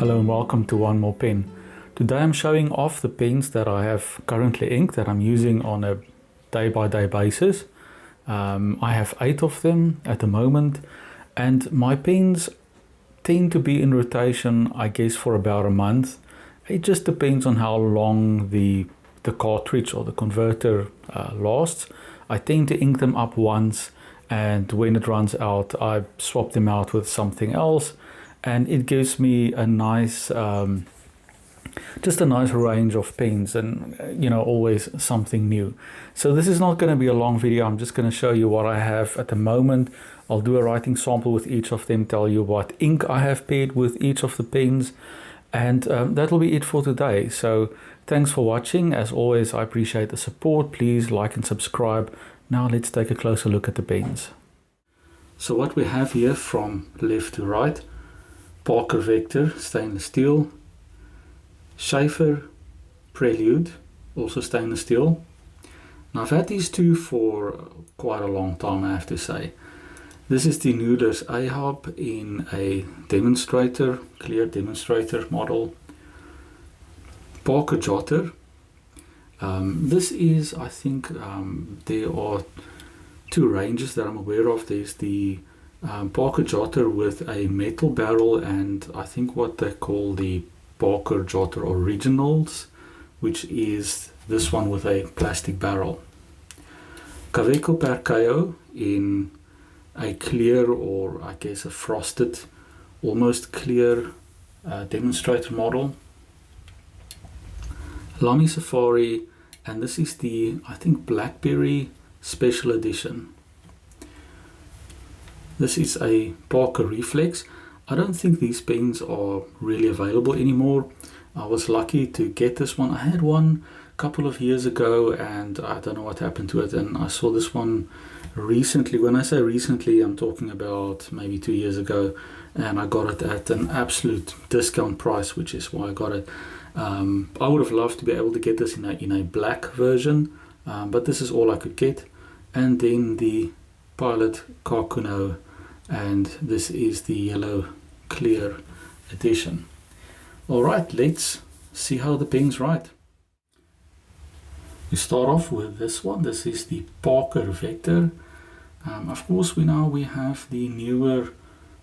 Hello and welcome to One More Pen. Today I'm showing off the pens that I have currently inked that I'm using on a day-by-day basis. I have 8 of them at the moment, and my pens tend to be in rotation, I guess, for about a month. It just depends on how long the cartridge or the converter lasts. I tend to ink them up once, and when it runs out I swap them out with something else, and it gives me a nice just a nice range of pens, and always something new. So this is not going to be a long video. I'm just going to show you what I have at the moment. I'll do a writing sample with each of them, tell you what ink I have paired with each of the pens, and that'll be it for today. So thanks for watching. As always, I appreciate the support. Please like and subscribe. Now let's take a closer look at the pens. So what we have here from left to right: Parker Vector stainless steel, Schaeffer Prelude, also stainless steel. Now I've had these two for quite a long time, I have to say. This is the Noodler Ahab in a demonstrator, clear demonstrator model. Parker Jotter. This is, I think, there are two ranges that I'm aware of. There's the Parker Jotter with a metal barrel, and I think what they call the Parker Jotter Originals, which is this one with a plastic barrel. Kaweco Perkeo in a clear, or I guess a frosted, almost clear demonstrator model. Lamy Safari, and this is the, I think, Blackberry special edition. This is a Parker Reflex. I don't think these pens are really available anymore. I was lucky to get this one. I had one a couple of years ago and I don't know what happened to it, and I saw this one recently. When I say recently, I'm talking about maybe 2 years ago, and I got it at an absolute discount price, which is why I got it. I would have loved to be able to get this in a black version, but this is all I could get. And then the Pilot Kakuno, and this is the yellow clear edition. Alright, let's see how the pens write. We start off with this one. This is the Parker Vector. Of course we have the newer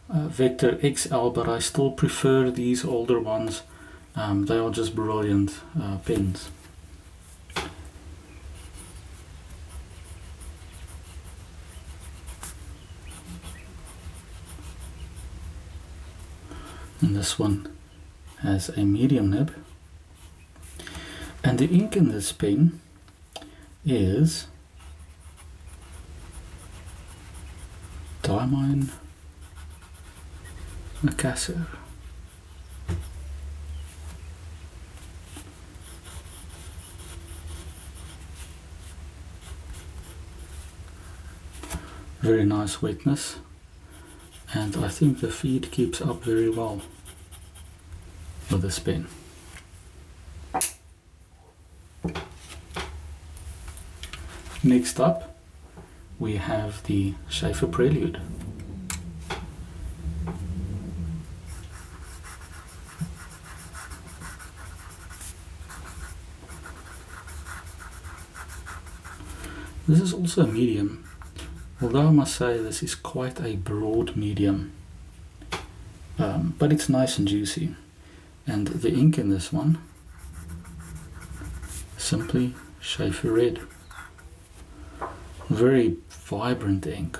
Vector XL, but I still prefer these older ones. They are just brilliant pens. And this one has a medium nib, and the ink in this pen is Diamine Macassar. Very nice wetness, and I think the feed keeps up very well with this pen. Next up we have the Schaeffer Prelude. This is also a medium, although I must say this is quite a broad medium, but it's nice and juicy. And the ink in this one, simply Schaeffer Red. Very vibrant ink.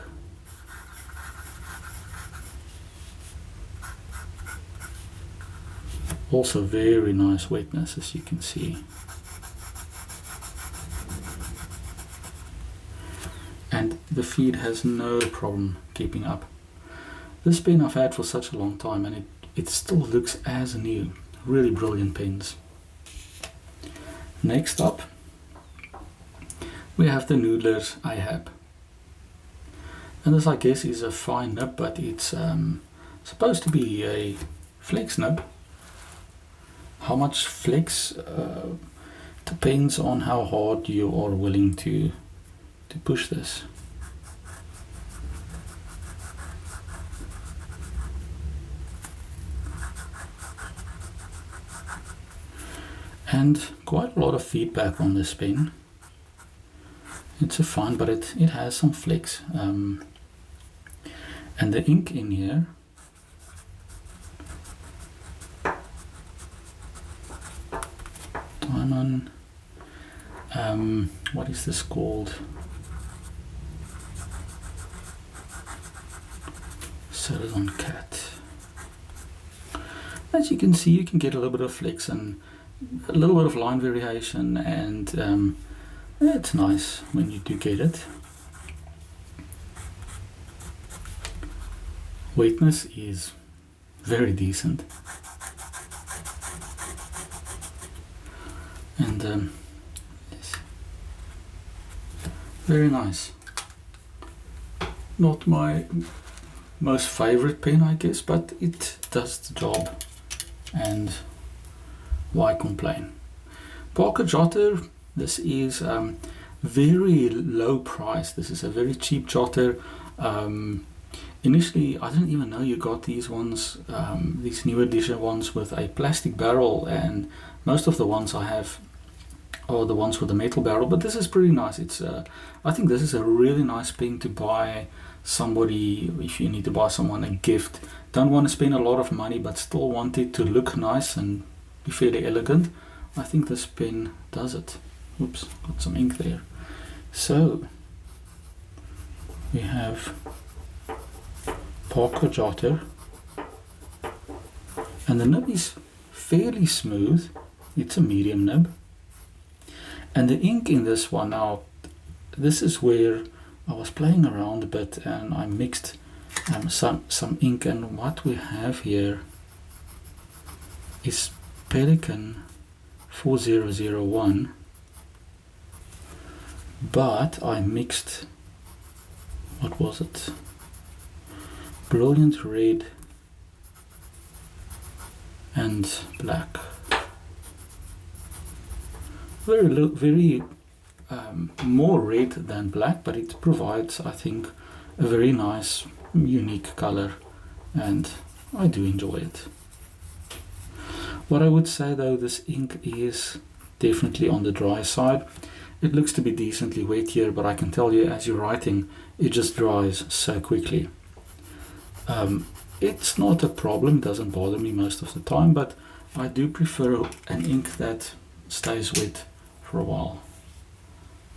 Also very nice wetness, as you can see. And the feed has no problem keeping up. This pen I've had for such a long time, and it still looks as new. Really brilliant pens. Next up we have the Noodler Ahab, and this, I guess, is a fine nib, but it's supposed to be a flex nib. How much flex depends on how hard you are willing to push this. and quite a lot of feedback on this pen. It's a fine, but it has some flex, and the ink in here diamond, what is this called? Celadon Cat. As you can see, you can get a little bit of flex and a little bit of line variation, and it's nice when you do get it. Weightness is very decent, and yes, very nice. Not my most favorite pen, I guess, but it does the job, and why complain? Parker Jotter, this is very low price. This is a very cheap Jotter. Initially, I didn't even know you got these ones, these new edition ones with a plastic barrel, and most of the ones I have are the ones with a metal barrel, but this is pretty nice. It's I think this is a really nice pen to buy somebody if you need to buy someone a gift. Don't want to spend a lot of money but still want it to look nice and be fairly elegant. I think this pen does it. Oops, got some ink there. So we have Parker Jotter, and the nib is fairly smooth. It's a medium nib, and the ink in this one, now this is where I was playing around a bit and I mixed some ink, and what we have here is Pelican 4001, but I mixed, what was it, Brilliant Red and black. Very more red than black, but it provides, I think, a very nice unique color, and I do enjoy it. What I would say though, this ink is definitely on the dry side. It looks to be decently wet here, but I can tell you as you're writing, it just dries so quickly. It's not a problem, doesn't bother me most of the time, but I do prefer an ink that stays wet for a while.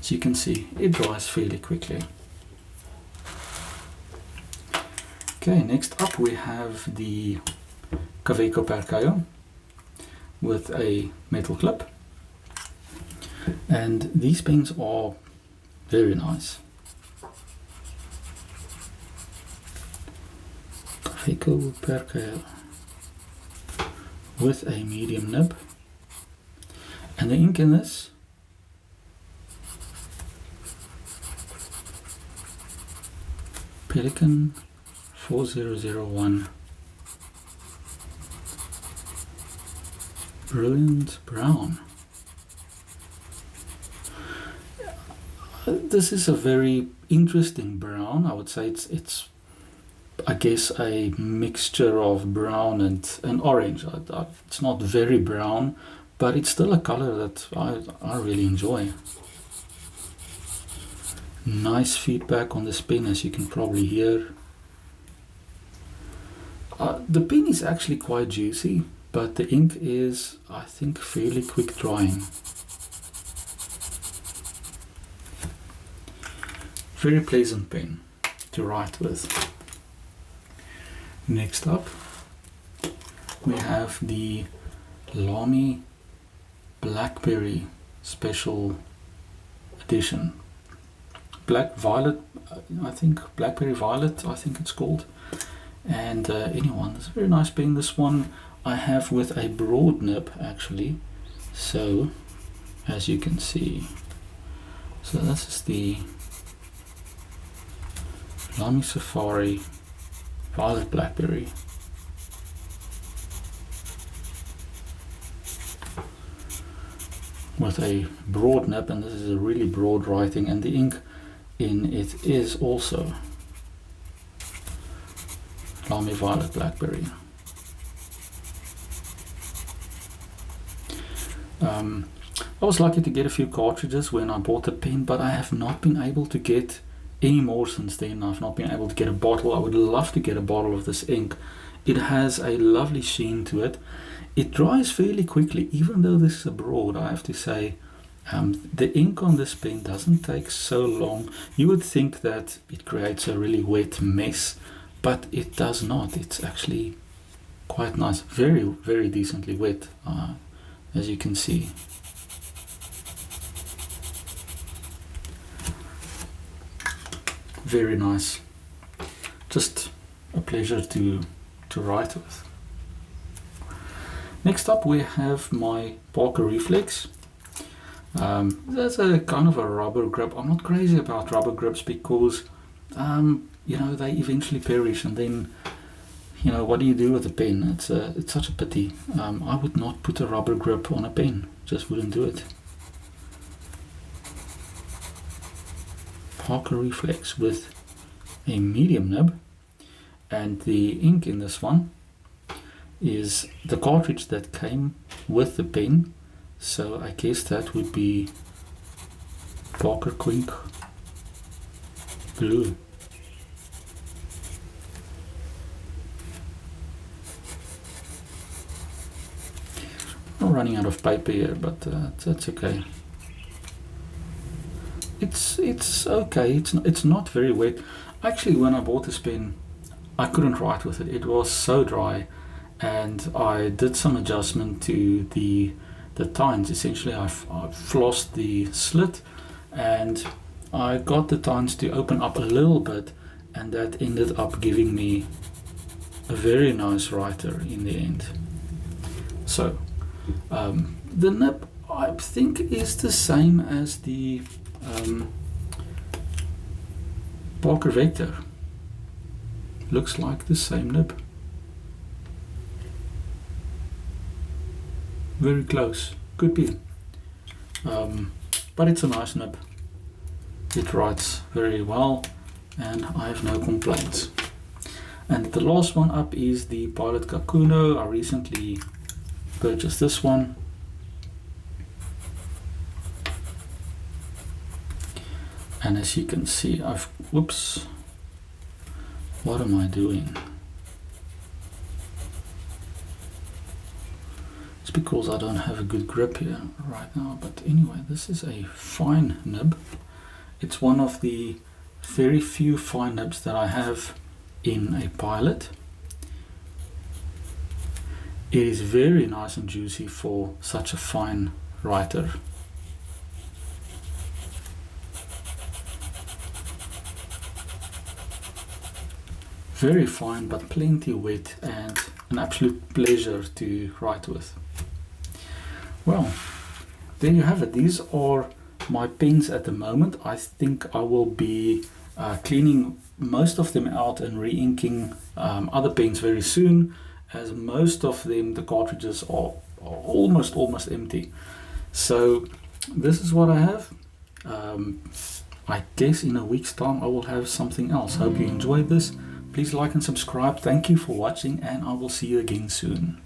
As you can see, it dries fairly quickly. Okay, next up we have the Kaweco Perkeo with a metal clip, and these pens are very nice. Kaweco Perkeo with a medium nib, and the ink in this Pelican 4001 Brilliant Brown. This is a very interesting brown. I would say it's I guess a mixture of brown and orange. It's not very brown, but it's still a color that I really enjoy. Nice feedback on this pen, as you can probably hear. The pen is actually quite juicy, but the ink is, I think, fairly quick drying. Very pleasant pen to write with. Next up, we have the Lamy Blackberry Special Edition. Black Violet, I think, Blackberry Violet, I think it's called. And anyone, it's a very nice pen. This one I have with a broad nib actually. So, as you can see, so this is the Lamy Safari Violet Blackberry. With a broad nib, and this is a really broad writing, and the ink in it is also Lamy Violet Blackberry. I was lucky to get a few cartridges when I bought the pen, but I have not been able to get any more since then. I've not been able to get a bottle. I would love to get a bottle of this ink. It has a lovely sheen to it. It dries fairly quickly, even though this is a broad, I have to say. The ink on this pen doesn't take so long. You would think that it creates a really wet mess, but it does not. It's actually quite nice. Very, very decently wet, as you can see. Very nice. Just a pleasure to write with. Next up we have my Parker Reflex. That's a kind of a rubber grip. I'm not crazy about rubber grips because you know, they eventually perish, and then you know, what do you do with a pen? It's such a pity. I would not put a rubber grip on a pen. Just wouldn't do it. Parker Reflex with a medium nib, and the ink in this one is the cartridge that came with the pen, so I guess that would be Parker Quink Blue. I'm running out of paper here, but that's okay. It's okay. It's not very wet. Actually, when I bought this pen, I couldn't write with it. It was so dry, and I did some adjustment to the tines. Essentially, I flossed the slit, and I got the tines to open up a little bit, and that ended up giving me a very nice writer in the end. So the nib, I think, is the same as the Parker Vector. Looks like the same nib. Very close, could be. But it's a nice nib. It writes very well, and I have no complaints. And the last one up is the Pilot Kakuno. I recently purchased this one. And as you can see, whoops, what am I doing? It's because I don't have a good grip here right now, but anyway, this is a fine nib. It's one of the very few fine nibs that I have in a Pilot. It is very nice and juicy for such a fine writer. Very fine, but plenty wet, and an absolute pleasure to write with. Well, there you have it. These are my pens at the moment. I think I will be cleaning most of them out and re-inking other pens very soon, as most of them, the cartridges are almost empty. So this is what I have. I guess in a week's time I will have something else. Hope you enjoyed this. Please like and subscribe. Thank you for watching, and I will see you again soon.